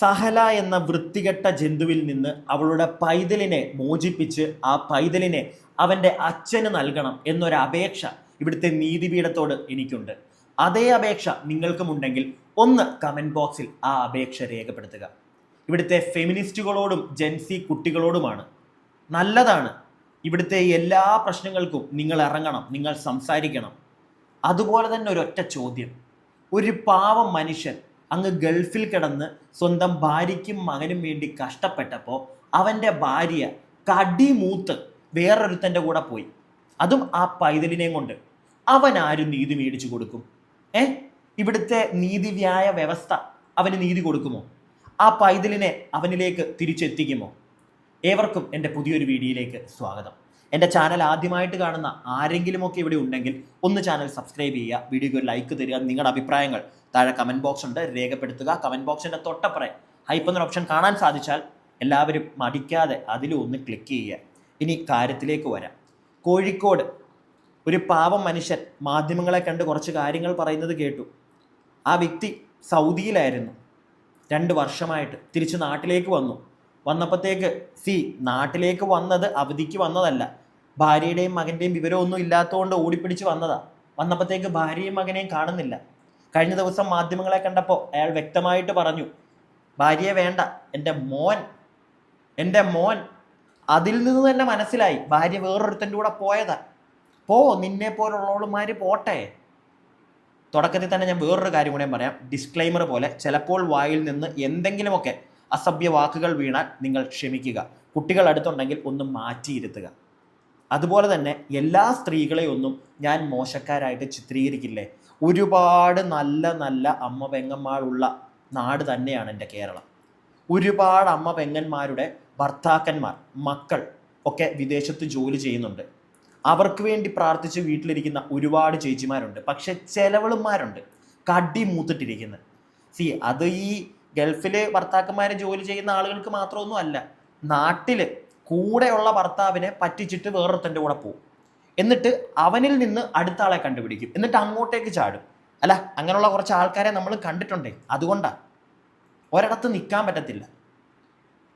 സഹല എന്ന വൃത്തികെട്ട ജന്തുവിൽ നിന്ന് അവളുടെ പൈതലിനെ മോചിപ്പിച്ച് ആ പൈതലിനെ അവൻ്റെ അച്ഛന് നൽകണം എന്നൊരു അപേക്ഷ ഇവിടുത്തെ നീതിപീഠത്തോട് എനിക്കുണ്ട്. അതേ അപേക്ഷ നിങ്ങൾക്കുമുണ്ടെങ്കിൽ ഒന്ന് കമൻറ്റ് ബോക്സിൽ ആ അപേക്ഷ രേഖപ്പെടുത്തുക. ഇവിടുത്തെ ഫെമിനിസ്റ്റുകളോടും ജെൻസി കുട്ടികളോടുമാണ്. നല്ലതാണ്, ഇവിടുത്തെ എല്ലാ പ്രശ്നങ്ങൾക്കും നിങ്ങൾ ഇറങ്ങണം, നിങ്ങൾ സംസാരിക്കണം. അതുപോലെ തന്നെ ഒരൊറ്റ ചോദ്യം, ഒരു പാവം മനുഷ്യൻ അങ്ങ് ഗൾഫിൽ കിടന്ന് സ്വന്തം ഭാര്യയ്ക്കും മകനും വേണ്ടി കഷ്ടപ്പെട്ടപ്പോൾ അവൻ്റെ ഭാര്യ കടിമൂത്ത് വേറൊരുത്തൻ്റെ കൂടെ പോയി, അതും ആ പൈതലിനെയും കൊണ്ട്. അവൻ ആരും നീതി മേടിച്ചു കൊടുക്കും? ഇവിടുത്തെ നീതിന്യായ വ്യവസ്ഥ അവന് നീതി കൊടുക്കുമോ? ആ പൈതലിനെ അവനിലേക്ക് തിരിച്ചെത്തിക്കുമോ? ഏവർക്കും എൻ്റെ പുതിയൊരു വീഡിയോയിലേക്ക് സ്വാഗതം. എൻ്റെ ചാനൽ ആദ്യമായിട്ട് കാണുന്ന ആരെങ്കിലുമൊക്കെ ഇവിടെ ഉണ്ടെങ്കിൽ ഒന്ന് ചാനൽ സബ്സ്ക്രൈബ് ചെയ്യുക, വീഡിയോയ്ക്ക് ഒരു ലൈക്ക് തരിക, നിങ്ങളുടെ അഭിപ്രായങ്ങൾ താഴെ കമൻറ്റ് ബോക്സ് ഉണ്ട്, രേഖപ്പെടുത്തുക. കമൻറ്റ് ബോക്സിൻ്റെ തൊട്ടപ്പുറം ഹൈപ്പ് എന്നൊരു ഓപ്ഷൻ കാണാൻ സാധിച്ചാൽ എല്ലാവരും മടിക്കാതെ അതിലും ഒന്ന് ക്ലിക്ക് ചെയ്യുക. ഇനി കാര്യത്തിലേക്ക് വരാം. കോഴിക്കോട് ഒരു പാവം മനുഷ്യൻ മാധ്യമങ്ങളെ കണ്ട് കുറച്ച് കാര്യങ്ങൾ പറയുന്നത് കേട്ടു. ആ വ്യക്തി സൗദിയിലായിരുന്നു 2 വർഷമായിട്ട്, തിരിച്ച് നാട്ടിലേക്ക് വന്നപ്പോഴത്തേക്ക് നാട്ടിലേക്ക് വന്നത് അവധിക്ക് വന്നതല്ല, ഭാര്യയുടെയും മകൻ്റെയും വിവരമൊന്നും ഇല്ലാത്തതുകൊണ്ട് ഓടിപ്പിടിച്ച് വന്നപ്പോഴത്തേക്ക് ഭാര്യയും മകനെയും കാണുന്നില്ല. കഴിഞ്ഞ ദിവസം മാധ്യമങ്ങളെ കണ്ടപ്പോൾ അയാൾ വ്യക്തമായിട്ട് പറഞ്ഞു, ഭാര്യയെ വേണ്ട, എൻ്റെ മോൻ. അതിൽ നിന്ന് തന്നെ മനസ്സിലായി ഭാര്യ വേറൊരുത്തൻ്റെ കൂടെ പോയതാ. നിന്നെ പോലുള്ളവളുമാർ പോട്ടെ. തുടക്കത്തിൽ തന്നെ ഞാൻ വേറൊരു കാര്യം കൂടെ പറയാം, ഡിസ്ക്ലൈമർ പോലെ. ചിലപ്പോൾ വായിൽ നിന്ന് എന്തെങ്കിലുമൊക്കെ അസഭ്യ വാക്കുകൾ വീണാൽ നിങ്ങൾ ക്ഷമിക്കുക. കുട്ടികൾ അടുത്തുണ്ടെങ്കിൽ ഒന്ന് മാറ്റിയിരുത്തുക. അതുപോലെ തന്നെ എല്ലാ സ്ത്രീകളെയും ഒന്നും ഞാൻ മോശക്കാരായിട്ട് ചിത്രീകരിക്കില്ലേ. ഒരുപാട് നല്ല നല്ല അമ്മ പെങ്ങന്മാരുള്ള നാട് തന്നെയാണ് എൻ്റെ കേരളം. ഒരുപാട് അമ്മ പെങ്ങന്മാരുടെ ഭർത്താക്കന്മാർ, മക്കൾ ഒക്കെ വിദേശത്ത് ജോലി ചെയ്യുന്നുണ്ട്. അവർക്ക് വേണ്ടി പ്രാർത്ഥിച്ച് വീട്ടിലിരിക്കുന്ന ഒരുപാട് ചേച്ചിമാരുണ്ട്. പക്ഷെ ചിലവളുമാരുണ്ട് കടി മൂത്തിട്ടിരിക്കുന്നത്. അത് ഈ ഗൾഫിൽ ഭർത്താക്കന്മാരെ ജോലി ചെയ്യുന്ന ആളുകൾക്ക് മാത്രമൊന്നും അല്ല, നാട്ടിൽ കൂടെയുള്ള ഭർത്താവിനെ പറ്റിച്ചിട്ട് വേറൊരുത്തൻ്റെ കൂടെ പോകും. എന്നിട്ട് അവനിൽ നിന്ന് അടുത്ത ആളെ കണ്ടുപിടിക്കും, എന്നിട്ട് അങ്ങോട്ടേക്ക് ചാടും. അല്ല, അങ്ങനെയുള്ള കുറച്ച് ആൾക്കാരെ നമ്മൾ കണ്ടിട്ടുണ്ടേ. അതുകൊണ്ടാണ് ഒരിടത്ത് നിൽക്കാൻ പറ്റത്തില്ല.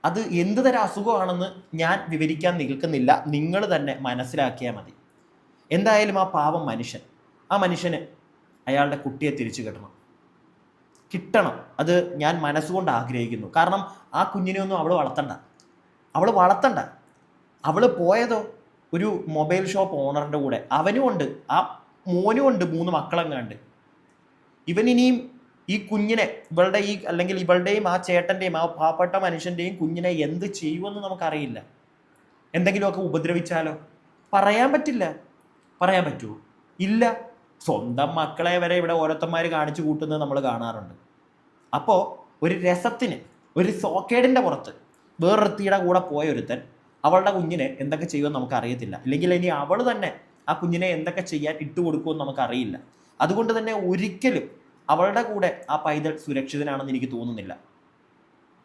അത് എന്ത് തരം അസുഖമാണെന്ന് ഞാൻ വിവരിക്കാൻ നിൽക്കുന്നില്ല, നിങ്ങൾ തന്നെ മനസ്സിലാക്കിയാൽ മതി. എന്തായാലും ആ പാവം ആ മനുഷ്യന് അയാളുടെ കുട്ടിയെ തിരിച്ചു കിട്ടണം. അത് ഞാൻ മനസ്സുകൊണ്ട് ആഗ്രഹിക്കുന്നു. കാരണം ആ കുഞ്ഞിനെയൊന്നും അവൾ വളർത്തണ്ട. അവൾ പോയതോ ഒരു മൊബൈൽ ഷോപ്പ് ഓണറിൻ്റെ കൂടെ. അവനും ഉണ്ട്, ആ മോനും ഉണ്ട്, 3 മക്കളെങ്ങാണ്ട്. ഇവനിനിയും ഈ കുഞ്ഞിനെ അല്ലെങ്കിൽ ഇവളുടെയും ആ ചേട്ടൻ്റെയും ആ പാവപ്പെട്ട മനുഷ്യൻ്റെയും കുഞ്ഞിനെ എന്ത് ചെയ്യുമെന്ന് നമുക്കറിയില്ല. എന്തെങ്കിലുമൊക്കെ ഉപദ്രവിച്ചാലോ? പറയാൻ പറ്റുമോ? ഇല്ല. സ്വന്തം മക്കളെ വരെ ഇവിടെ ഓരോരുത്തന്മാർ കാണിച്ചു കൂട്ടുന്നത് നമ്മൾ കാണാറുണ്ട്. അപ്പോൾ ഒരു രസത്തിന്, ഒരു സോക്കേടിൻ്റെ പുറത്ത് വേറൊരുത്തിയുടെ കൂടെ പോയ ഒരുത്തൻ അവളുടെ കുഞ്ഞിനെ എന്തൊക്കെ ചെയ്യുമെന്ന് നമുക്കറിയത്തില്ല. അല്ലെങ്കിൽ ഇനി അവൾ തന്നെ ആ കുഞ്ഞിനെ എന്തൊക്കെ ചെയ്യാൻ ഇട്ടുകൊടുക്കുമെന്ന് നമുക്കറിയില്ല. അതുകൊണ്ട് തന്നെ ഒരിക്കലും അവളുടെ കൂടെ ആ പൈതൽ സുരക്ഷിതനാണെന്ന് എനിക്ക് തോന്നുന്നില്ല.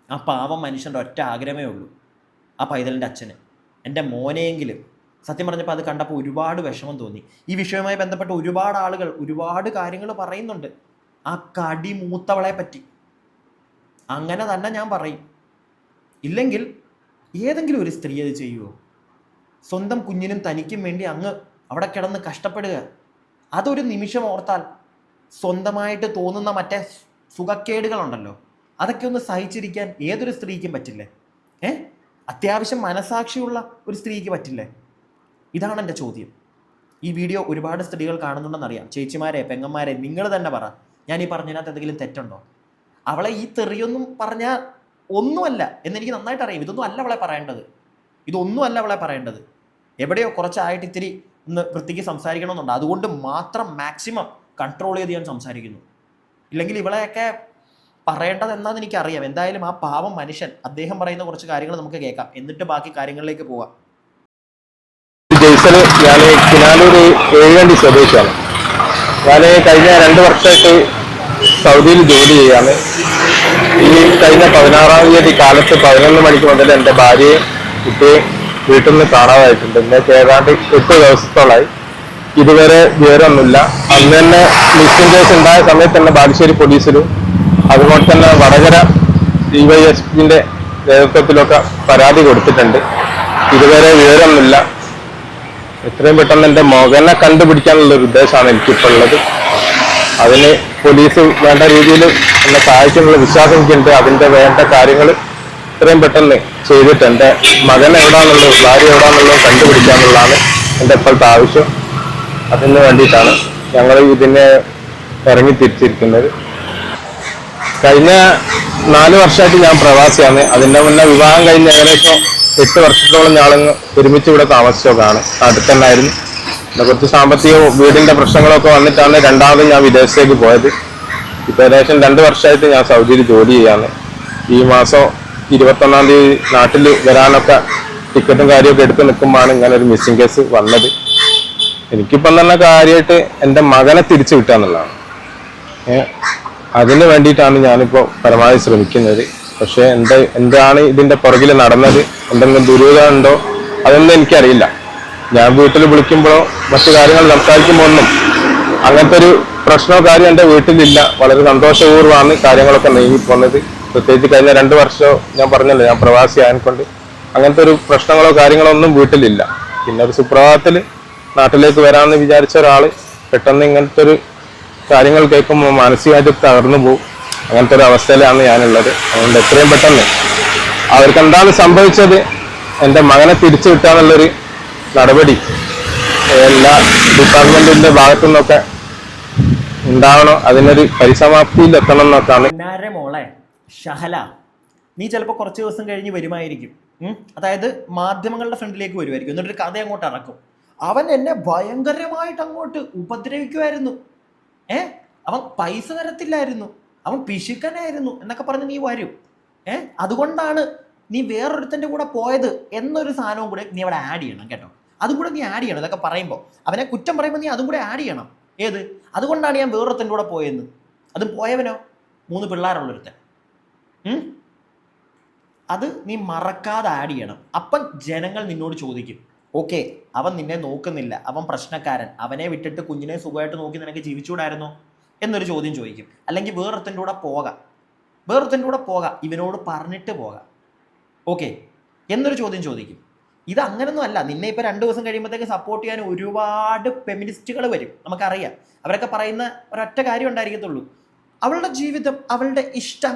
ആ പാവം മനുഷ്യൻ്റെ ഒറ്റ ആഗ്രഹമേ ഉള്ളൂ, ആ പൈതലിൻ്റെ അച്ഛന് എൻ്റെ മോനെയെങ്കിലും. സത്യം പറഞ്ഞപ്പോൾ അത് കണ്ടപ്പോൾ ഒരുപാട് വിഷമം തോന്നി. ഈ വിഷയവുമായി ബന്ധപ്പെട്ട് ഒരുപാട് ആളുകൾ ഒരുപാട് കാര്യങ്ങൾ പറയുന്നുണ്ട്. ആ കടി മൂത്തവളെ പറ്റി അങ്ങനെ തന്നെ ഞാൻ പറയും. ഇല്ലെങ്കിൽ ഏതെങ്കിലും ഒരു സ്ത്രീ അത് ചെയ്യുമോ? സ്വന്തം കുഞ്ഞിനും തനിക്കും വേണ്ടി അങ്ങ് അവിടെ കിടന്ന് കഷ്ടപ്പെടുക. അതൊരു നിമിഷം ഓർത്താൽ സ്വന്തമായിട്ട് തോന്നുന്ന മറ്റേ സുഖക്കേടുകളുണ്ടല്ലോ, അതൊക്കെ ഒന്ന് സഹിച്ചിരിക്കാൻ ഏതൊരു സ്ത്രീക്കും പറ്റില്ലേ? അത്യാവശ്യം മനസാക്ഷിയുള്ള ഒരു സ്ത്രീക്ക് പറ്റില്ലേ? ഇതാണ് എൻ്റെ ചോദ്യം. ഈ വീഡിയോ ഒരുപാട് സ്ത്രീകൾ കാണുന്നുണ്ടെന്നറിയാം. ചേച്ചിമാരെ, പെങ്ങന്മാരെ, നിങ്ങൾ തന്നെ പറ, ഞാൻ ഈ പറഞ്ഞതിനകത്ത് എന്തെങ്കിലും തെറ്റുണ്ടോ? അവളെ ഈ തെറിയൊന്നും പറഞ്ഞാൽ ഒന്നുമല്ല എന്നെനിക്ക് നന്നായിട്ട് അറിയാം. ഇതൊന്നും അല്ല അവളെ പറയേണ്ടത്. എവിടെയോ കുറച്ചായിട്ട് ഇത്തിരി ഒന്ന് വൃത്തിക്ക് സംസാരിക്കണമെന്നുണ്ട്. അതുകൊണ്ട് മാത്രം മാക്സിമം കൺട്രോൾ ചെയ്ത് ഞാൻ സംസാരിക്കുന്നു. ഇല്ലെങ്കിൽ ഇവളെയൊക്കെ പറയേണ്ടത് എന്താണെന്ന് എനിക്കറിയാം. എന്തായാലും ആ പാവം മനുഷ്യൻ, അദ്ദേഹം പറയുന്ന കുറച്ച് കാര്യങ്ങൾ നമുക്ക് കേൾക്കാം, എന്നിട്ട് ബാക്കി കാര്യങ്ങളിലേക്ക് പോവാം. ഞാൻ കിനാലൂർ ഏഴുകണ്ടി സ്വദേശിയാണ്. ഞാൻ കഴിഞ്ഞ 2 വർഷമായിട്ട് സൗദിയിൽ ജോലി ചെയ്യാണ്. ഈ കഴിഞ്ഞ 16-ാം തീയതി കാലത്ത് 11 മണിക്ക് മുതൽ എൻ്റെ ഭാര്യയും കുട്ടിയെ വീട്ടിൽ നിന്ന് കാണാതായിട്ടുണ്ട്. ഇന്നേക്ക് ഏതാണ്ട് 8 ദിവസത്തോളായി. ഇതുവരെ വിവരമൊന്നുമില്ല. അന്ന് തന്നെ മിസ്സിംഗ് കേസ് ഉണ്ടായ സമയത്ത് തന്നെ ബാലുശ്ശേരി പോലീസിലും അതുപോലെ തന്നെ വടകര ഡിവൈഎസ്പിന്റെ നേതൃത്വത്തിലൊക്കെ പരാതി കൊടുത്തിട്ടുണ്ട്. ഇതുവരെ വിവരമൊന്നുമില്ല. എത്രയും പെട്ടെന്ന് എൻ്റെ മകനെ കണ്ടുപിടിക്കാനുള്ള ഒരു ഉദ്ദേശമാണ് എനിക്കിപ്പോൾ ഉള്ളത്. അതിന് പോലീസ് വേണ്ട രീതിയിൽ എന്നെ സഹായിക്കാനുള്ള വിശ്വാസം എനിക്കുണ്ട്. അതിൻ്റെ വേണ്ട കാര്യങ്ങൾ എത്രയും പെട്ടെന്ന് ചെയ്തിട്ട് എൻ്റെ മകൻ എവിടാന്നുള്ളത്, ഭാര്യ എവിടാന്നുള്ളത് കണ്ടുപിടിക്കാന്നുള്ളതാണ് എൻ്റെ ഇപ്പോഴത്തെ ആവശ്യം. അതിന് വേണ്ടിയിട്ടാണ് ഞങ്ങൾ ഇതിനെ ഇറങ്ങി തിരിച്ചിരിക്കുന്നത്. കഴിഞ്ഞ 4 വർഷമായിട്ട് ഞാൻ പ്രവാസിയാണ്. അതിൻ്റെ മുന്നേ വിവാഹം കഴിഞ്ഞ് ഏകദേശം 8 വർഷത്തോളം ഞാളങ്ങ് ഒരുമിച്ച് ഇവിടെ താമസിച്ചൊക്കെയാണ്. നാട്ടിൽ തന്നെ ആയിരുന്നു. പിന്നെ കുറച്ച് സാമ്പത്തികവും വീടിൻ്റെ പ്രശ്നങ്ങളൊക്കെ വന്നിട്ടാണ് രണ്ടാമത് ഞാൻ വിദേശത്തേക്ക് പോയത്. ഇപ്പോൾ ഏകദേശം 2 വർഷമായിട്ട് ഞാൻ സൗദിയിൽ ജോലി ചെയ്യാണ്. ഈ മാസം 21-ാം തീയതി നാട്ടിൽ വരാനൊക്കെ ടിക്കറ്റും കാര്യമൊക്കെ എടുത്ത് നിൽക്കുമ്പോഴാണ് ഇങ്ങനെ ഒരു മിസ്സിംഗ് കേസ് വന്നത്. എനിക്കിപ്പം തന്നെ കാര്യമായിട്ട് എൻ്റെ മകനെ തിരിച്ചു കിട്ടുക എന്നുള്ളതാണ്. അതിന് വേണ്ടിയിട്ടാണ് ഞാനിപ്പോൾ പരമാവധി ശ്രമിക്കുന്നത്. പക്ഷേ എന്താണ് ഇതിൻ്റെ പുറകിൽ നടന്നത്, എന്തെങ്കിലും ദുരൂഹത ഉണ്ടോ അതൊന്നും എനിക്കറിയില്ല. ഞാൻ വീട്ടിൽ വിളിക്കുമ്പോഴോ മറ്റു കാര്യങ്ങൾ സംസാരിക്കുമ്പോൾ ഒന്നും അങ്ങനത്തെ ഒരു പ്രശ്നമോ കാര്യം എൻ്റെ വീട്ടിലില്ല. വളരെ സന്തോഷപൂർവ്വമാണ് കാര്യങ്ങളൊക്കെ നീങ്ങിപ്പോകുന്നത്. പ്രത്യേകിച്ച് കഴിഞ്ഞ 2 വർഷമോ ഞാൻ പറഞ്ഞല്ലോ, ഞാൻ പ്രവാസി ആയതുകൊണ്ട് അങ്ങനത്തെ ഒരു പ്രശ്നങ്ങളോ കാര്യങ്ങളോ ഒന്നും വീട്ടിലില്ല. പിന്നെ ഒരു സുപ്രഭാതത്തിൽ നാട്ടിലേക്ക് വരാമെന്ന് വിചാരിച്ച ഒരാൾ പെട്ടെന്ന് ഇങ്ങനത്തെ ഒരു കാര്യങ്ങൾ കേൾക്കുമ്പോൾ മാനസികമായിട്ട് തകർന്നു പോകും. അങ്ങനത്തെ ഒരു അവസ്ഥയിലാണ് ഞാനുള്ളത്. അതുകൊണ്ട് എത്രയും പെട്ടെന്ന് അവർക്ക് എന്താണ് സംഭവിച്ചത്, എൻ്റെ മകനെ തിരിച്ചു കിട്ടാന്നുള്ളൊരു നടപടി എല്ലാ ഡിപ്പാർട്ട്മെന്റിന്റെ ഭാഗത്തു നിന്നൊക്കെ ഉണ്ടാവണം. അതിനൊരു പരിസമാപ്തിയിൽ എത്തണം എന്നൊക്കെയാണ്. മോളെ ഷഹല, നീ ചിലപ്പോൾ കുറച്ച് ദിവസം കഴിഞ്ഞ് വരുമായിരിക്കും. അതായത് മാധ്യമങ്ങളുടെ ഫ്രണ്ടിലേക്ക് വരുമായിരിക്കും. എന്നിട്ടൊരു കഥ അങ്ങോട്ട് ഇറക്കും. അവൻ എന്നെ ഭയങ്കരമായിട്ട് അങ്ങോട്ട് ഉപദ്രവിക്കുമായിരുന്നു. അവൻ പൈസ തരത്തില്ലായിരുന്നു, അവൻ പിശുക്കനായിരുന്നു എന്നൊക്കെ പറഞ്ഞ് നീ വരും. അതുകൊണ്ടാണ് നീ വേറൊരുത്തൻ്റെ കൂടെ പോയത് എന്നൊരു സാധനവും കൂടെ നീ അവിടെ ആഡ് ചെയ്യണം കേട്ടോ. അതും കൂടെ നീ ആഡ് ചെയ്യണം. ഇതൊക്കെ പറയുമ്പോൾ, അവനെ കുറ്റം പറയുമ്പോൾ നീ അതും കൂടെ ആഡ് ചെയ്യണം. ഏത്? അതുകൊണ്ടാണ് ഞാൻ വേറൊരുത്തൻ്റെ കൂടെ പോയെന്ന്. അതും പോയവനോ 3 പിള്ളേരുള്ളൊരുത്തൻ. അത് നീ മറക്കാതെ ആഡ് ചെയ്യണം. അപ്പം ജനങ്ങൾ നിന്നോട് ചോദിക്കും, ഓക്കെ, അവൻ നിന്നെ നോക്കുന്നില്ല, അവൻ പ്രശ്നക്കാരൻ, അവനെ വിട്ടിട്ട് കുഞ്ഞിനെ സുഖമായിട്ട് നോക്കി നിനക്ക് ജീവിച്ചുകൂടായിരുന്നോ എന്നൊരു ചോദ്യം ചോദിക്കും. അല്ലെങ്കിൽ വേറൊരുത്തൻ്റെ കൂടെ പോകാം, ഇവനോട് പറഞ്ഞിട്ട് പോകാം, ഓക്കെ എന്നൊരു ചോദ്യം ചോദിക്കും. ഇത് അങ്ങനൊന്നും അല്ല. നിന്നെ ഇപ്പോൾ 2 ദിവസം കഴിയുമ്പോഴത്തേക്ക് സപ്പോർട്ട് ചെയ്യാൻ ഒരുപാട് ഫെമിനിസ്റ്റുകൾ വരും, നമുക്കറിയാം. അവരൊക്കെ പറയുന്ന ഒരൊറ്റ കാര്യം ഉണ്ടായിരിക്കത്തുള്ളൂ, അവളുടെ ജീവിതം, അവളുടെ ഇഷ്ടം,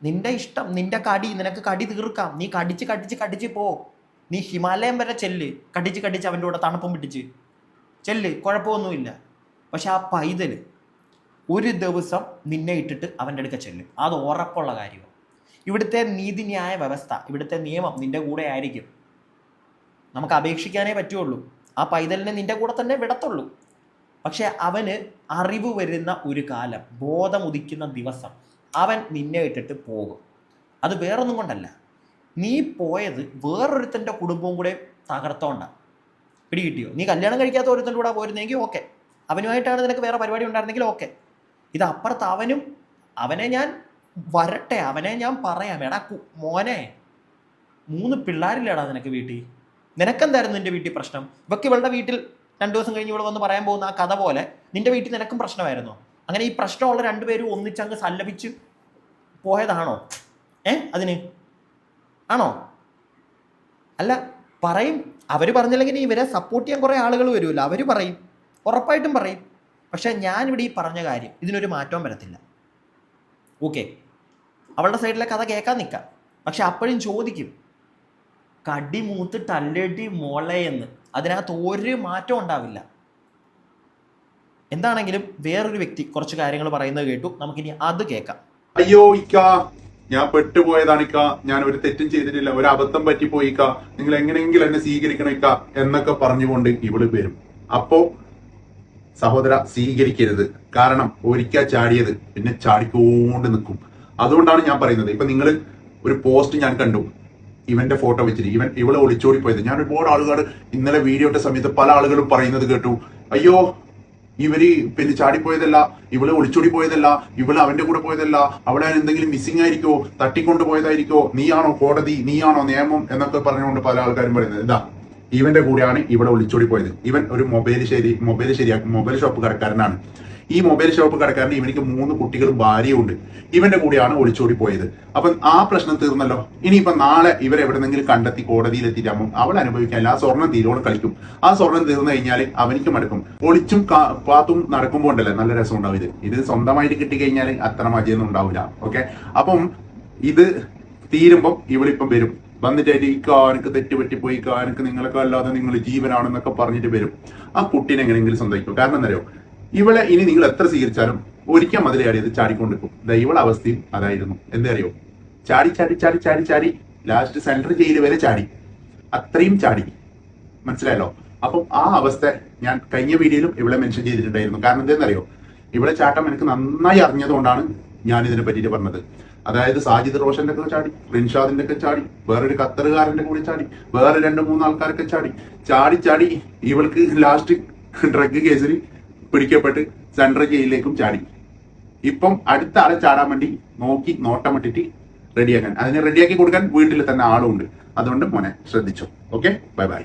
നിന്റെ ഇഷ്ടം, നിന്റെ കടി, നിനക്ക് കടി തീർക്കാം, നീ കടിച്ച് പോ, നീ ഹിമാലയം വരെ ചെല്ല്, കടിച്ച് അവൻ്റെ കൂടെ തണുപ്പും പിടിച്ച് ചെല്ല്, കുഴപ്പമൊന്നുമില്ല. പക്ഷെ ആ പൈതൽ ഒരു ദിവസം നിന്നെ ഇട്ടിട്ട് അവൻ്റെ അടുക്ക ചെല്ലും, അത് ഉറപ്പുള്ള കാര്യമാണ്. ഇവിടുത്തെ നീതിന്യായ വ്യവസ്ഥ, ഇവിടുത്തെ നിയമം നിന്റെ കൂടെ ആയിരിക്കും. നമുക്ക് അപേക്ഷിക്കാനേ പറ്റുള്ളൂ. ആ പൈതലിനെ നിന്റെ കൂടെ തന്നെ വിടത്തുള്ളൂ. പക്ഷെ അവന് അറിവ് വരുന്ന ഒരു കാലം, ബോധം ഉദിക്കുന്ന ദിവസം അവൻ നിന്നെ ഇട്ടിട്ട് പോകും. അത് വേറൊന്നും കൊണ്ടല്ല, നീ പോയത് വേറൊരുത്തൻ്റെ കുടുംബവും കൂടെ തകർത്തോണ്ടാണ്. പിടികിട്ടിയോ? നീ കല്യാണം കഴിക്കാത്ത ഒരുത്തൻ്റെ കൂടെ പോയിരുന്നെങ്കിൽ ഓക്കെ, അവനുമായിട്ടാണ് നിനക്ക് വേറെ പരിപാടി ഉണ്ടായിരുന്നെങ്കിൽ ഓക്കെ. ഇത് അപ്പുറത്ത് അവനെ ഞാൻ വരട്ടെ, അവനെ ഞാൻ പറയാം, എടാ മോനെ 3 പിള്ളേരില്ലേടാ നിനക്ക് വീട്ടിൽ, നിനക്കെന്തായിരുന്നു നിൻ്റെ വീട്ടിൽ പ്രശ്നം? ഇവക്ക് ഇവളുടെ വീട്ടിൽ 2 ദിവസം കഴിഞ്ഞ് ഇവിടെ വന്ന് പറയാൻ പോകുന്ന ആ കഥ പോലെ നിൻ്റെ വീട്ടിൽ നിനക്കും പ്രശ്നമായിരുന്നോ? അങ്ങനെ ഈ പ്രശ്നമുള്ള 2 പേരും ഒന്നിച്ചങ്ങ് സല്ലപിച്ച് പോയതാണോ? അതിന് ആണോ? അല്ല, പറയും. അവർ പറഞ്ഞില്ലെങ്കിൽ ഇവരെ സപ്പോർട്ട് ചെയ്യാൻ കുറേ ആളുകൾ വരുമല്ലോ, അവർ പറയും, ഉറപ്പായിട്ടും പറയും. പക്ഷെ ഞാനിവിടെ ഈ പറഞ്ഞ കാര്യം, ഇതിനൊരു മാറ്റവും വരത്തില്ല. ഓക്കെ, അവളുടെ സൈഡിലെ കഥ കേൾക്കാൻ നിൽക്കാം. പക്ഷെ അപ്പോഴും ചോദിക്കും, കടി മൂത്ത് ടല്ലടി മോളെ എന്ന്. അതിനകത്ത് ഒരു മാറ്റം ഉണ്ടാവില്ല. എന്താണെങ്കിലും വേറൊരു വ്യക്തി കുറച്ച് കാര്യങ്ങൾ പറയുന്നത് കേട്ടു, നമുക്കിനി അത് കേൾക്കാം. അയ്യോ ഇക്ക, ഞാൻ പെട്ടുപോയതാണ് ഇക്ക, ഞാൻ ഒരു തെറ്റും ചെയ്തിട്ടില്ല, ഒരു അബദ്ധം പറ്റിപ്പോയിക്ക, നിങ്ങൾ എങ്ങനെയെങ്കിലും എന്നെ സ്വീകരിക്കണം ഇക്ക എന്നൊക്കെ പറഞ്ഞുകൊണ്ട് ഇവള് വരും. അപ്പോ സഹോദര, സ്വീകരിക്കരുത്. കാരണം ഒരിക്കൽ ചാടിയത് പിന്നെ ചാടിക്കൊണ്ട് നിൽക്കും. അതുകൊണ്ടാണ് ഞാൻ പറയുന്നത്. ഇപ്പൊ നിങ്ങൾ ഒരു പോസ്റ്റ് ഞാൻ കണ്ടു, ഇവന്റെ ഫോട്ടോ വെച്ചിട്ട് ഇവളെ ഒളിച്ചോടി പോയത്. ഞാൻ ഒരുപാട് ആളുകൾ ഇന്നലെ വീഡിയോ ഇട്ട സമയത്ത് പല ആളുകളും പറയുന്നത് കേട്ടു, അയ്യോ ഇവര് പിന്നെ ചാടിപ്പോയതല്ല, ഇവള് ഒളിച്ചോടി പോയതല്ല, ഇവള് അവന്റെ കൂടെ പോയതല്ല, അവിടെ എന്തെങ്കിലും മിസ്സിംഗ് ആയിരിക്കോ, തട്ടിക്കൊണ്ട് പോയതായിരിക്കോ, നീയാണോ കോടതി, നീയാണോ നിയമം എന്നൊക്കെ പറഞ്ഞുകൊണ്ട് പല ആൾക്കാരും പറയുന്നത്. ഇതാ, ഇവന്റെ കൂടെയാണ് ഇവിടെ ഒളിച്ചോടി പോയത്. ഇവൻ ഒരു മൊബൈൽ ഷോപ്പ് കടക്കാരനാണ്. ഈ മൊബൈൽ ഷോപ്പ് കടക്കാരന് ഇവനിക്ക് 3 കുട്ടികളും ഭാര്യയും ഉണ്ട്. ഇവന്റെ കൂടെയാണ് ഒളിച്ചോടി പോയത്. അപ്പം ആ പ്രശ്നം തീർന്നല്ലോ. ഇനിയിപ്പൊ നാളെ ഇവരെവിടെന്നെങ്കിലും കണ്ടെത്തി കോടതിയിൽ എത്തിയിട്ടാകുമ്പോൾ അവൾ അനുഭവിക്കാൻ ആ സ്വർണ്ണം തീരോളം കളിക്കും. ആ സ്വർണ്ണം തീർന്നു കഴിഞ്ഞാൽ അവനിക്ക് മടുക്കും. ഒളിച്ചും പാത്തും നടക്കുമ്പോൾ ഉണ്ടല്ലേ നല്ല രസം ഉണ്ടാവും. ഇത് സ്വന്തമായിട്ട് കിട്ടിക്കഴിഞ്ഞാൽ അത്ര മജയൊന്നും ഉണ്ടാവില്ല. ഓക്കെ, അപ്പം ഇത് തീരുമ്പം ഇവളിപ്പം വരും. വന്നിട്ടായിട്ട് ഈ എനിക്ക് തെറ്റുപറ്റിപ്പോയി, എനിക്ക് നിങ്ങളൊക്കെ അല്ലാതെ നിങ്ങൾ ജീവനാണെന്നൊക്കെ പറഞ്ഞിട്ട് വരും. ആ കുട്ടീനെ എങ്ങനെയെങ്കിലും സ്വന്തമാക്കും. കാരണം എന്താ അറിയോ, ഇവളെ ഇനി നിങ്ങൾ എത്ര സ്വീകരിച്ചാലും ഒരിക്കൽ മതിലയാടിയത് ചാടിക്കൊണ്ടിരിക്കും. ഇവളെ അവസ്ഥയും അതായിരുന്നു. എന്താ അറിയോ, ചാടി ചാടി ചാടി ചാടി ചാടി ലാസ്റ്റ് സെൻട്രൽ ജയിൽ വരെ ചാടി. അത്രയും ചാടി. മനസ്സിലായല്ലോ? അപ്പം ആ അവസ്ഥ ഞാൻ കഴിഞ്ഞ വീഡിയോയിലും ഇവളെ മെൻഷൻ ചെയ്തിട്ടുണ്ടായിരുന്നു. കാരണം എന്താണെന്നറിയോ, ഇവളെ ചാട്ടം എനിക്ക് നന്നായി അറിഞ്ഞതുകൊണ്ടാണ് ഞാൻ ഇതിനെ പറ്റിയിട്ട് പറഞ്ഞത്. അതായത് സാജിദ് റോഷന്റെ ഒക്കെ ചാടി, റിൻഷാദിന്റെ ഒക്കെ ചാടി, വേറൊരു ഖത്തറുകാരന്റെ കൂടി ചാടി, വേറെ 2-3 ആൾക്കാരൊക്കെ ചാടി ചാടി ചാടി ഇവൾക്ക് ലാസ്റ്റ് ഡ്രഗ് കേസിൽ പിടിക്കപ്പെട്ട് സെൻട്രൽ ജയിലിലേക്കും ചാടി. ഇപ്പം അടുത്ത ആളെ ചാടാൻ വേണ്ടി നോട്ടം ഇട്ടിട്ട് റെഡിയാക്കാൻ, അതിനെ റെഡിയാക്കി കൊടുക്കാൻ വീട്ടിൽ തന്നെ ആളുണ്ട്. അതുകൊണ്ട് മോനെ ശ്രദ്ധിച്ചോ. Okay, bye bye.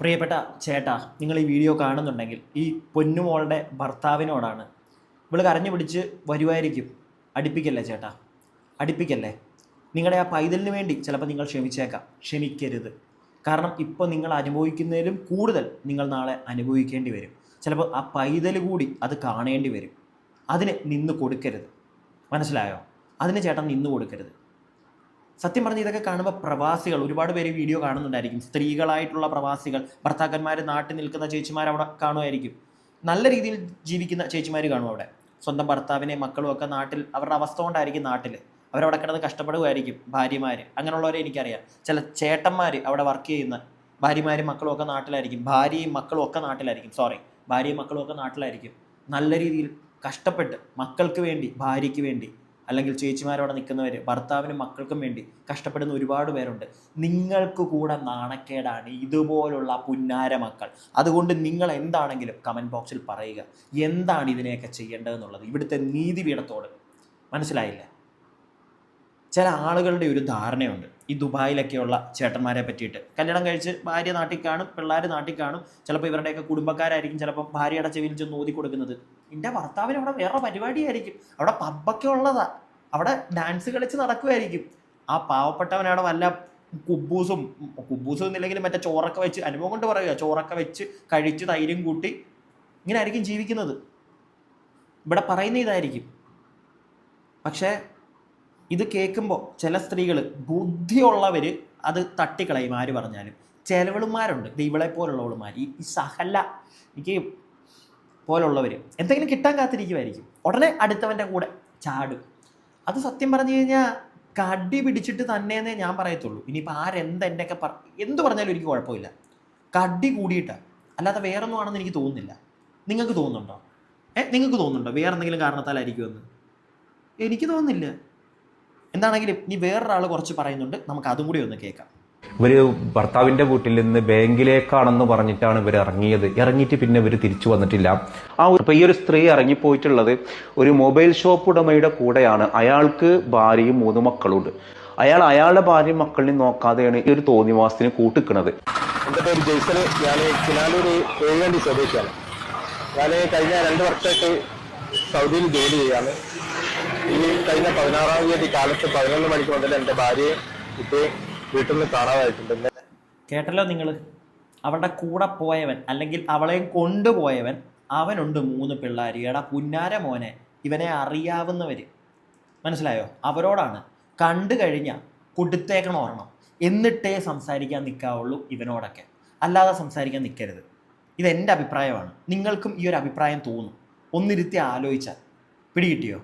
പ്രിയപ്പെട്ട ചേട്ടാ, നിങ്ങൾ ഈ വീഡിയോ കാണുന്നുണ്ടെങ്കിൽ ഈ പൊന്നുമോളുടെ ഭർത്താവിനോടാണ്. ഇവള് കരഞ്ഞു പിടിച്ച് വരുമായിരിക്കും. അടുപ്പിക്കല്ലേ ചേട്ടാ, അടുപ്പിക്കല്ലേ. നിങ്ങളുടെ ആ പൈതലിന് വേണ്ടി ചിലപ്പോൾ നിങ്ങൾ ക്ഷമിച്ചേക്കാം. ക്ഷമിക്കരുത്. കാരണം ഇപ്പോൾ നിങ്ങൾ അനുഭവിക്കുന്നതിലും കൂടുതൽ നിങ്ങൾ നാളെ അനുഭവിക്കേണ്ടി വരും. ചിലപ്പോൾ ആ പൈതൽ കൂടി അത് കാണേണ്ടി വരും. അതിന് നിന്ന് കൊടുക്കരുത്. മനസ്സിലായോ? അതിന് ചേട്ടൻ നിന്ന് കൊടുക്കരുത്. സത്യം പറഞ്ഞ് ഇതൊക്കെ കാണുമ്പോൾ പ്രവാസികൾ ഒരുപാട് പേര് വീഡിയോ കാണുന്നുണ്ടായിരിക്കും. സ്ത്രീകളായിട്ടുള്ള പ്രവാസികൾ, ഭർത്താക്കന്മാർ നാട്ടിൽ നിൽക്കുന്ന ചേച്ചിമാർ അവിടെ കാണുമായിരിക്കും. നല്ല രീതിയിൽ ജീവിക്കുന്ന ചേച്ചിമാർ കാണും അവിടെ. സ്വന്തം ഭർത്താവിനെ മക്കളും ഒക്കെ നാട്ടിൽ അവരുടെ അവസ്ഥ കൊണ്ടായിരിക്കും നാട്ടിൽ അവരവിടെ കിടന്ന് കഷ്ടപ്പെടുകയായിരിക്കും. ഭാര്യമാർ, അങ്ങനെയുള്ളവരെ എനിക്കറിയാം. ചില ചേട്ടന്മാർ അവിടെ വർക്ക് ചെയ്യുന്ന ഭാര്യമാരും മക്കളും ഒക്കെ നാട്ടിലായിരിക്കും. ഭാര്യയും മക്കളും ഒക്കെ നാട്ടിലായിരിക്കും. നല്ല രീതിയിൽ കഷ്ടപ്പെട്ട് മക്കൾക്ക് വേണ്ടി, ഭാര്യയ്ക്ക് വേണ്ടി, അല്ലെങ്കിൽ ചേച്ചിമാരവിടെ നിൽക്കുന്നവർ ഭർത്താവിനും മക്കൾക്കും വേണ്ടി കഷ്ടപ്പെടുന്ന ഒരുപാട് പേരുണ്ട്. നിങ്ങൾക്ക് കൂടെ നാണക്കേടാണ് ഇതുപോലുള്ള പുന്നാര മക്കൾ. അതുകൊണ്ട് നിങ്ങൾ എന്താണെങ്കിലും കമൻറ്റ് ബോക്സിൽ പറയുക, എന്താണ് ഇതിനെയൊക്കെ ചെയ്യേണ്ടതെന്നുള്ളത്. ഇവിടുത്തെ നീതിപീഠത്തോട് മനസ്സിലായില്ല. ചില ആളുകളുടെ ഒരു ധാരണയുണ്ട് ഈ ദുബായിലൊക്കെയുള്ള ചേട്ടന്മാരെ പറ്റിയിട്ട്. കല്യാണം കഴിച്ച് ഭാര്യ നാട്ടിൽ കാണും, പിള്ളേർ നാട്ടിൽ കാണും. ചിലപ്പോൾ ഇവരുടെയൊക്കെ കുടുംബക്കാരായിരിക്കും ചിലപ്പം ഭാര്യയുടെ ചെവിയിൽ ചെന്ന് ഓതി കൊടുക്കുന്നത്. എൻ്റെ ഭർത്താവിന് അവിടെ വേറെ പരിപാടിയായിരിക്കും, അവിടെ പബ്ബൊക്കെ ഉള്ളതാ, അവിടെ ഡാൻസ് കളിച്ച് നടക്കുമായിരിക്കും. ആ പാവപ്പെട്ടവനവിടെ വല്ല കുബൂസും എന്നില്ലെങ്കിലും മറ്റേ ചോറൊക്കെ വെച്ച്, അനുഭവം കൊണ്ട് പറയുക, ചോറൊക്കെ വെച്ച് കഴിച്ച് തൈരും കൂട്ടി ഇങ്ങനെ ആയിരിക്കും ജീവിക്കുന്നത്. ഇവിടെ പറയുന്ന ഇതായിരിക്കും. പക്ഷേ ഇത് കേൾക്കുമ്പോൾ ചില സ്ത്രീകൾ, ബുദ്ധിയുള്ളവർ അത് തട്ടിക്കളയും. ആര് പറഞ്ഞാലും ചിലവളുമാരുണ്ട്, ഇവളെ പോലുള്ളവളുമാർ, ഈ സഹല എനിക്ക് പോലുള്ളവർ എന്തെങ്കിലും കിട്ടാൻ കാത്തിരിക്കുമായിരിക്കും. ഉടനെ അടുത്തവൻ്റെ കൂടെ ചാടും. അത് സത്യം പറഞ്ഞു കഴിഞ്ഞാൽ കടി പിടിച്ചിട്ട് തന്നെയെന്നേ ഞാൻ പറയത്തുള്ളൂ. ഇനിയിപ്പോൾ ആരെന്തെൻ്റെയൊക്കെ എന്ത് പറഞ്ഞാലും എനിക്ക് കുഴപ്പമില്ല. കടി കൂടിയിട്ടാണ്, അല്ലാതെ വേറൊന്നും ആണെന്ന് എനിക്ക് തോന്നുന്നില്ല. നിങ്ങൾക്ക് തോന്നുന്നുണ്ടോ? നിങ്ങൾക്ക് തോന്നുന്നുണ്ടോ വേറെ എന്തെങ്കിലും കാരണത്താലായിരിക്കുമെന്ന്? എനിക്ക് തോന്നുന്നില്ല. എന്താണെങ്കിലും ഇനി വേറൊരാൾ കുറച്ച് പറയുന്നുണ്ട്, നമുക്ക് അതും കൂടി ഒന്ന് കേൾക്കാം. ഇവര് ഭർത്താവിന്റെ വീട്ടിൽ നിന്ന് ബാങ്കിലേക്കാണെന്ന് പറഞ്ഞിട്ടാണ് ഇവർ ഇറങ്ങിയിട്ട് പിന്നെ ഇവർ തിരിച്ചു വന്നിട്ടില്ല. ഈ ഒരു സ്ത്രീ ഇറങ്ങിപ്പോയിട്ടുള്ളത് ഒരു മൊബൈൽ ഷോപ്പ് ഉടമയുടെ കൂടെയാണ്. അയാൾക്ക് ഭാര്യയും 3 മക്കളുണ്ട്. അയാളുടെ ഭാര്യയും മക്കളെയും നോക്കാതെയാണ് ഈ ഒരു തോന്നിവാസത്തിന് കൂട്ടിക്കുന്നത്. എന്റെ പേര് ജയ്സന്. ഞാൻ കിനാലൂര് ഏഴുകണ്ടി സ്വദേശിയാണ്. ഞാൻ കഴിഞ്ഞ 2 വർഷമായിട്ട് സൗദിയിൽ ജോലി ചെയ്യാണ്. ഈ കഴിഞ്ഞ 16-ാം തീയതി കാലത്ത് 11 മണിക്ക് മുതൽ എൻ്റെ ഭാര്യയെ ഇപ്പോൾ വീട്ടിൽ നിന്ന് കാണാതായിട്ടുണ്ട്. കേട്ടല്ലോ നിങ്ങൾ? അവളുടെ കൂടെ പോയവൻ അല്ലെങ്കിൽ അവളെയും കൊണ്ടുപോയവൻ, അവനുണ്ട് 3 പിള്ളേർ. എടാ പുന്നാര മോനെ, ഇവനെ അറിയാവുന്നവർ, മനസ്സിലായോ? അവരോടാണ് കണ്ടു കഴിഞ്ഞാൽ കൊടുത്തേക്കണം ഓർമ്മ, എന്നിട്ടേ സംസാരിക്കാൻ നിൽക്കാവുള്ളൂ ഇവനോടൊക്കെ, അല്ലാതെ സംസാരിക്കാൻ നിൽക്കരുത്. ഇതെൻ്റെ അഭിപ്രായമാണ്. നിങ്ങൾക്കും ഈ ഒരു അഭിപ്രായം തോന്നും. ഒന്നിരുത്തി ആലോചിച്ചാൽ. പിടികിട്ടിയോ?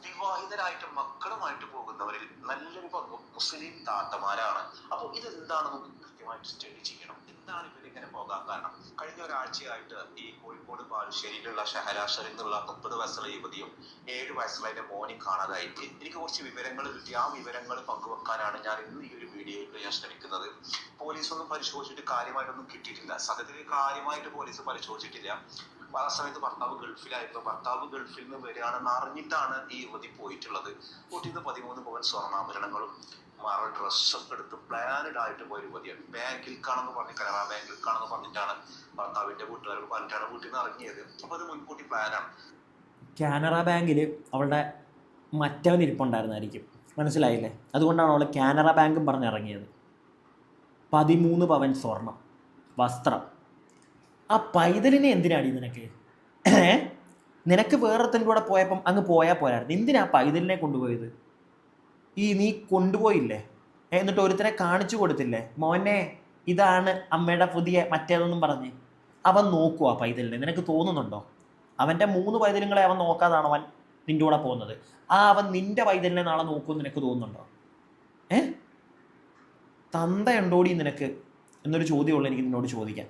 വിവാഹിതരായിട്ട് മക്കളുമായിട്ട് പോകുന്നവരിൽ നല്ലൊരു പങ്കും മുസ്ലിം താത്തമാരാണ്. അപ്പോൾ ഇതെന്താണ് നമുക്ക് കൃത്യമായിട്ട് സ്റ്റഡി ചെയ്യണം. എന്താണ് ഇവരിങ്ങനെ പോകാൻ കാരണം? കഴിഞ്ഞ ഒരാഴ്ചയായിട്ട് ഈ കോഴിക്കോട് ബാലുശ്ശേരിയിലുള്ള ഷഹരാഷർ എന്നുള്ള 30 വയസ്സുള്ള യുവതിയും 7 വയസ്സുള്ള എൻ്റെ മോനെ കാണാതായിട്ട് എനിക്ക് കുറച്ച് വിവരങ്ങൾ കിട്ടി. ആ വിവരങ്ങൾ പങ്കുവെക്കാനാണ് ഞാൻ ഇന്ന് ഈ ഒരു വീഡിയോയിൽ ഞാൻ ശ്രമിക്കുന്നത്. പോലീസൊന്നും പരിശോധിച്ചിട്ട് കാര്യമായിട്ടൊന്നും കിട്ടിയിട്ടില്ല. സത്യത്തിൽ കാര്യമായിട്ട് പോലീസ് പരിശോധിച്ചിട്ടില്ല. ആ സമയത്ത് ഭർത്താവ് ഗൾഫിലായിരുന്നു. ഭർത്താവ് ഗൾഫിൽ നിന്ന് വരികയാണെന്ന് അറിഞ്ഞിട്ടാണ് ഈ യുവതി പോയിട്ടുള്ളത്. കൂട്ടിന്ന് 13 പവൻ സ്വർണ്ണാഭരണങ്ങളും മറ ഡ്രസ്സൊക്കെ എടുത്ത് പ്ലാനഡ് ആയിട്ട് പോയ യുവതിയാണ്. ബാങ്കിൽക്കാണെന്ന് പറഞ്ഞ് കനറ ബാങ്കിൽക്കാണെന്ന് പറഞ്ഞിട്ടാണ് ഭർത്താവിന്റെ വീട്ടുകാർക്ക് പറഞ്ഞിട്ടാണ് വീട്ടിൽ നിന്ന് ഇറങ്ങിയത്. അപ്പൊ അത് മുൻകൂട്ടി പ്ലാനാണ്. കാനറ ബാങ്കിൽ അവളുടെ മറ്റവൻ ഇരിപ്പുണ്ടായിരുന്നായിരിക്കും, മനസ്സിലായില്ലേ? അതുകൊണ്ടാണ് അവൾ കാനറ ബാങ്കും പറഞ്ഞിറങ്ങിയത്. 13 പവൻ സ്വർണം, വസ്ത്രം. ആ പൈതലിനെ എന്തിനാടി നിനക്ക്? നിനക്ക് വേറൊരുത്തൻ്റെ കൂടെ പോയപ്പം അങ്ങ് പോയാൽ പോരായിരുന്നു. എന്തിനാ പൈതലിനെ കൊണ്ടുപോയത്? നീ കൊണ്ടുപോയില്ലേ, എന്നിട്ട് ഒരുത്തനെ കാണിച്ചു കൊടുത്തില്ലേ, മോനെ ഇതാണ് അമ്മയുടെ പുതിയ മറ്റേതെന്നും പറഞ്ഞ്? അവൻ നോക്കുവാ പൈതലിനെ? നിനക്ക് തോന്നുന്നുണ്ടോ? അവൻ്റെ 3 പൈതലുങ്ങളെ അവൻ നോക്കാതാണ് അവൻ നിൻ്റെ കൂടെ പോകുന്നത്. അവൻ നിൻ്റെ പൈതലിനെ നാളെ നോക്കുമെന്ന് നിനക്ക് തോന്നുന്നുണ്ടോ? തന്തയുണ്ടോടി നിനക്ക് എന്നൊരു ചോദ്യമുള്ളൂ എനിക്ക് നിന്നോട് ചോദിക്കാൻ.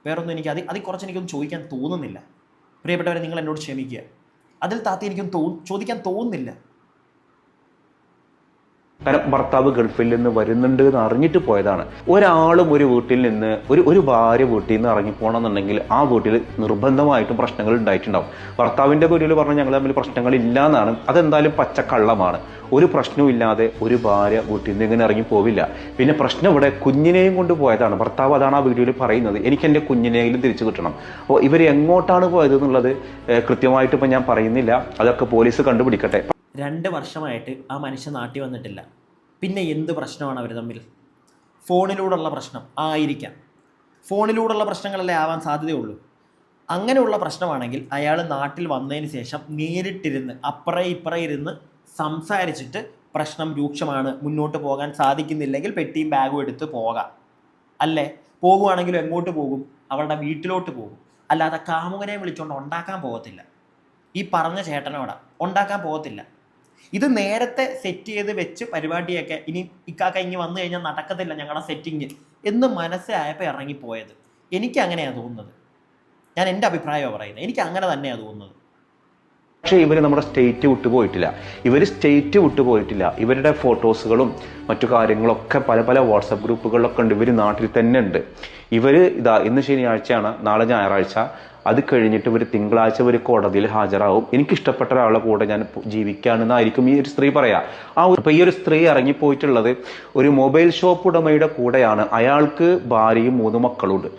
വേറൊന്നും എനിക്ക് അതിൽ കുറച്ച് എനിക്കൊന്നും ചോദിക്കാൻ തോന്നുന്നില്ല. പ്രിയപ്പെട്ടവരെ, നിങ്ങൾ എന്നോട് ക്ഷമിക്കുക. അതിൽ താത്തി എനിക്കൊന്നും ചോദിക്കാൻ തോന്നുന്നില്ല. കാരണം ഭർത്താവ് ഗൾഫിൽ നിന്ന് വരുന്നുണ്ട് എന്ന് അറിഞ്ഞിട്ട് പോയതാണ്. ഒരാളും ഒരു വീട്ടിൽ നിന്ന് ഒരു ഭാര്യ വീട്ടിൽ നിന്ന് ഇറങ്ങിപ്പോകണമെന്നുണ്ടെങ്കിൽ ആ വീട്ടിൽ നിർബന്ധമായിട്ടും പ്രശ്നങ്ങൾ ഉണ്ടായിട്ടുണ്ടാവും. ഭർത്താവിന്റെ വീട്ടിൽ പറഞ്ഞാൽ ഞങ്ങൾ തമ്മിൽ പ്രശ്നങ്ങളില്ല എന്നാണ്. അതെന്തായാലും പച്ചക്കള്ളമാണ്. ഒരു പ്രശ്നവും ഇല്ലാതെ ഒരു ഭാര്യ വീട്ടിൽ നിന്ന് ഇങ്ങനെ ഇറങ്ങി പോവില്ല. പിന്നെ പ്രശ്നം ഇവിടെ കുഞ്ഞിനെയും കൊണ്ട് പോയതാണ്. ഭർത്താവ് അതാണ് ആ വീഡിയോയിൽ പറയുന്നത്, എനിക്ക് എൻ്റെ കുഞ്ഞിനെയും തിരിച്ചു കിട്ടണം. അപ്പോൾ ഇവർ എങ്ങോട്ടാണ് പോയത് എന്നുള്ളത് കൃത്യമായിട്ട് ഇപ്പം ഞാൻ പറയുന്നില്ല. അതൊക്കെ പോലീസ് കണ്ടുപിടിക്കട്ടെ. 2 വർഷമായിട്ട് ആ മനുഷ്യൻ നാട്ടിൽ വന്നിട്ടില്ല. പിന്നെ എന്ത് പ്രശ്നമാണ് അവർ തമ്മിൽ? ഫോണിലൂടെയുള്ള പ്രശ്നം ആയിരിക്കാം. ഫോണിലൂടെയുള്ള പ്രശ്നങ്ങളല്ലേ ആവാൻ സാധ്യതയുള്ളൂ. അങ്ങനെയുള്ള പ്രശ്നമാണെങ്കിൽ അയാൾ നാട്ടിൽ വന്നതിന് ശേഷം നേരിട്ടിരുന്ന് അപ്പുറേ ഇപ്പുറേ ഇരുന്ന് സംസാരിച്ചിട്ട് പ്രശ്നം രൂക്ഷമാണ്, മുന്നോട്ട് പോകാൻ സാധിക്കുന്നില്ലെങ്കിൽ പെട്ടിയും ബാഗും എടുത്ത് പോകാം. അല്ലേ? പോകുവാണെങ്കിലും എങ്ങോട്ട് പോകും? അവളുടെ വീട്ടിലോട്ട് പോകും. അല്ലാതെ കാമുകനെ വിളിച്ചുകൊണ്ട് ഉണ്ടാക്കാൻ പോകത്തില്ല. ഈ പറഞ്ഞ ചേട്ടനോടാ ഉണ്ടാക്കാൻ പോകത്തില്ല. ഇത് നേരത്തെ സെറ്റ് ചെയ്ത് വെച്ച് പരിപാടിയൊക്കെ ഇനി ഇക്കാക്ക ഇങ്ങ് വന്നു കഴിഞ്ഞാൽ നടക്കത്തില്ല ഞങ്ങളുടെ സെറ്റിങ് എന്ന് മനസ്സിലായപ്പോൾ ഇറങ്ങിപ്പോയത്. എനിക്ക് അങ്ങനെയാണ് തോന്നുന്നത്. ഞാൻ എൻ്റെ അഭിപ്രായമാണ് പറയുന്നത്. എനിക്ക് അങ്ങനെ തന്നെയാണ് തോന്നുന്നത്. പക്ഷേ ഇവർ നമ്മുടെ സ്റ്റേറ്റ് വിട്ടുപോയിട്ടില്ല. ഇവരുടെ ഫോട്ടോസുകളും മറ്റു കാര്യങ്ങളൊക്കെ പല വാട്സപ്പ് ഗ്രൂപ്പുകളിലൊക്കെ ഉണ്ട്. ഇവർ നാട്ടിൽ തന്നെ ഉണ്ട്. ഇന്ന് ശനിയാഴ്ചയാണ്, നാളെ ഞായറാഴ്ച. അത് കഴിഞ്ഞിട്ട് ഇവർ തിങ്കളാഴ്ച ഒരു കോടതിയിൽ ഹാജരാകും. എനിക്കിഷ്ടപ്പെട്ട ഒരാളുടെ കൂടെ ഞാൻ ജീവിക്കുകയാണെന്നായിരിക്കും ഈ ഒരു സ്ത്രീ പറയാ. അപ്പൊ ഈ ഒരു സ്ത്രീ ഇറങ്ങിപ്പോയിട്ടുള്ളത് ഒരു മൊബൈൽ ഷോപ്പ് ഉടമയുടെ കൂടെയാണ്. അയാൾക്ക് ഭാര്യയും 3 മക്കളുണ്ട്.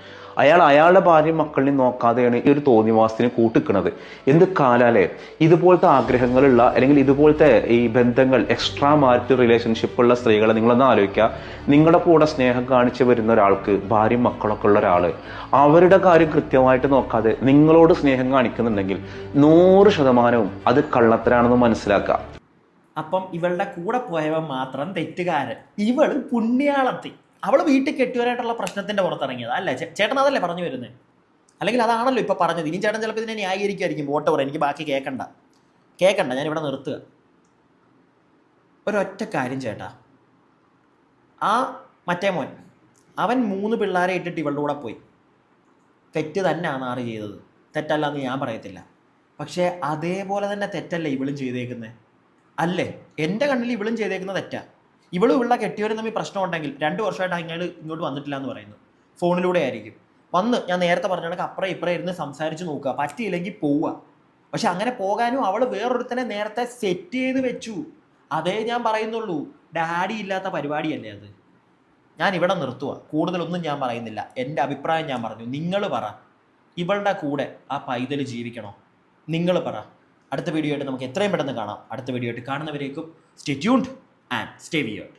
അയാളുടെ ഭാര്യയും മക്കളിനെ നോക്കാതെയാണ് ഈ ഒരു തോന്നിവാസത്തിന് കൂട്ടിക്കുന്നത്. എന്ത് കാലാലേ! ഇതുപോലത്തെ ആഗ്രഹങ്ങളുള്ള അല്ലെങ്കിൽ ഇതുപോലത്തെ ഈ ബന്ധങ്ങൾ, എക്സ്ട്രാ മാരിറ്റൽ റിലേഷൻഷിപ്പ് ഉള്ള സ്ത്രീകളെ നിങ്ങളൊന്ന് ആലോചിക്കുക. നിങ്ങളുടെ കൂടെ സ്നേഹം കാണിച്ചു വരുന്ന ഒരാൾക്ക് ഭാര്യയും മക്കളൊക്കെ ഉള്ള ഒരാള് അവരുടെ കാര്യം കൃത്യമായിട്ട് നോക്കാതെ നിങ്ങളോട് സ്നേഹം കാണിക്കുന്നുണ്ടെങ്കിൽ 100% അത് കള്ളത്തരാണെന്ന് മനസ്സിലാക്കുക. അപ്പം ഇവളുടെ കൂടെ പോയവൻ മാത്രം തെറ്റുകാരൻ, ഇവള് പുണ്യാളത്തി. അവൾ വീട്ടിൽ കെട്ടിയവരായിട്ടുള്ള പ്രശ്നത്തിൻ്റെ പുറത്തിറങ്ങിയത് അല്ലേ? ചേട്ടൻ അതല്ലേ പറഞ്ഞു വരുന്നത്? അല്ലെങ്കിൽ അതാണല്ലോ ഇപ്പം പറഞ്ഞത്. ഇനി ചേട്ടൻ ചിലപ്പോൾ ഇതിനെ ന്യായീകരിക്കുമായിരിക്കും. വോട്ട് പറയാം, എനിക്ക് ബാക്കി കേൾക്കണ്ട, ഞാനിവിടെ നിർത്തുക. ഒരൊറ്റ കാര്യം ചേട്ടാ, ആ മറ്റേ മോൻ അവൻ 3 പിള്ളേരെ ഇട്ടിട്ട് ഇവളുടെ കൂടെ പോയി. തെറ്റ് തന്നെയാണ് ആറ് ചെയ്തത്, തെറ്റല്ല എന്ന് ഞാൻ പറയത്തില്ല. പക്ഷേ അതേപോലെ തന്നെ തെറ്റല്ലേ ഇവളും ചെയ്തേക്കുന്നത്? അല്ലേ? എൻ്റെ കണ്ണിൽ ഇവളും ചെയ്തേക്കുന്നത് തെറ്റാ. ഇവളുള്ള കെട്ടിയവരും തമ്മിൽ പ്രശ്നം ഉണ്ടെങ്കിൽ 2 വർഷമായിട്ട് ഇങ്ങോട്ട് വന്നിട്ടില്ല എന്ന് പറയുന്നു. ഫോണിലൂടെ ആയിരിക്കും വന്ന്. ഞാൻ നേരത്തെ പറഞ്ഞ കണക്ക് അപ്പുറം ഇപ്പുറം ഇരുന്ന് സംസാരിച്ച് നോക്കുക, പറ്റിയില്ലെങ്കിൽ പോവുക. പക്ഷെ അങ്ങനെ പോകാനും അവൾ വേറൊരുത്തനെ നേരത്തെ സെറ്റ് ചെയ്ത് വെച്ചു. അതേ ഞാൻ പറയുന്നുള്ളൂ. ഡാഡി ഇല്ലാത്ത പരിപാടിയല്ലേ അത്. ഞാൻ ഇവിടെ നിർത്തുക, കൂടുതലൊന്നും ഞാൻ പറയുന്നില്ല. എൻ്റെ അഭിപ്രായം ഞാൻ പറഞ്ഞു. നിങ്ങൾ പറ, ഇവളുടെ കൂടെ ആ പൈതൽ ജീവിക്കണോ? നിങ്ങൾ പറ. അടുത്ത വീഡിയോ ആയിട്ട് നമുക്ക് എത്രയും പെട്ടെന്ന് കാണാം. അടുത്ത വീഡിയോ ആയിട്ട് കാണുന്നവരേക്കും stay tuned and stay weird.